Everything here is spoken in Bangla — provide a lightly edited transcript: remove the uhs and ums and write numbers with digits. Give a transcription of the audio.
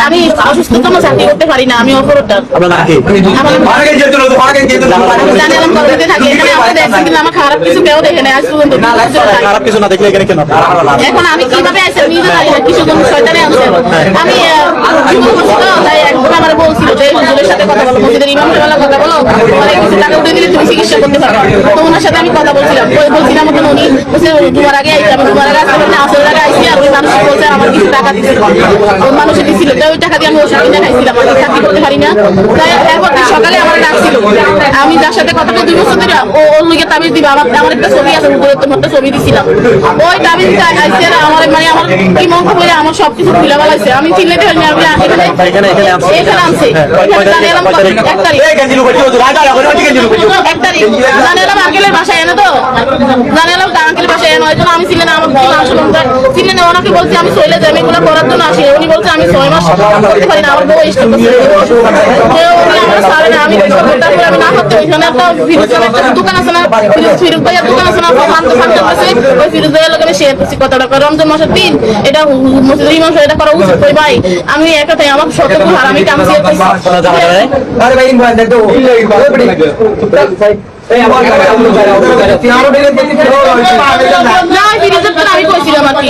আমি অসুস্থ তো চাকরি করতে পারি না, আমি অপরাধ। আমার খারাপ কিছু কেউ দেখে না আজ পর্যন্ত। খারাপ কিছু না দেখলে এখানে কেন? এখন আমি কিভাবে আসে নিজে জানি না, কিছু শয়তানে আছে। আমি একবার আমার বলছিল যে হুজুরের সাথে কথা বলো, মসজিদের ইমাম সাহেবের কথা বলো, মানে কিছু টাকা উঠে দিলে তুমি চিকিৎসা করতে পারবে। তো ওনার সাথে আমি কথা বলছিলাম, বলছিলাম তখন উনি বলছে তোমার আগে আইছি, আমি তোমার আগে আসতে পারি না, আসল টাকা আইসি। আর ওই মানুষ বলছে আমার কিছু টাকা দিচ্ছিল, ওই মানুষে দিচ্ছিল, তাই ওই টাকা দিয়ে আমি ওষুধ কিনে খাইছিলাম, আমি চাকরি করতে পারি না। তাই এরপর সকালে আমার ডাকছিল, আমি যার সাথে কথা বলে 2 বছর ধরে ওর লিগে তাবিজ দিবা, আমার একটা ছবি আছে, তোমার একটা ছবি দিছিলাম, ওই তাবিজ আইসি আমার মানে আমার কি মন করে আমার সবকিছু খুলে বেলাইছে। আমি চিনতে পারিনি, আমি এখানে আনছি, জানালাম 1 তারিখ, 1 তারিখ জানালাম আঙ্কেলের বাসায় এনে, তো জানালাম আঙ্কেলের বাসায় এনে, হয়তো আমি ছিলেন আমার ছিলেন না। ওনাকে বলছি আমি চলে যাই, আমি এগুলো করার জন্য আসি। উনি বলছে আমি 6 মাস করতে পারি না, আমার বউ ইষ্ট করছে, আমি আমি না করতে। ওইখানে একটা ফিরোজ একটা দোকান আছে না, ফিরোজ ভাইয়ের দোকান আছে না, ওই ফিরোজ ভাইয়ের লোক আমি শেয়ার করছি কথাটা। রমজান মাসের দিন এটা মসজিদের ইমাম সাহেব এটা করা উচিত। ওই ভাই আমি একটাই আমার সতর্ক হার, আমি কামছি না, আমি কইছিলাম আর কি।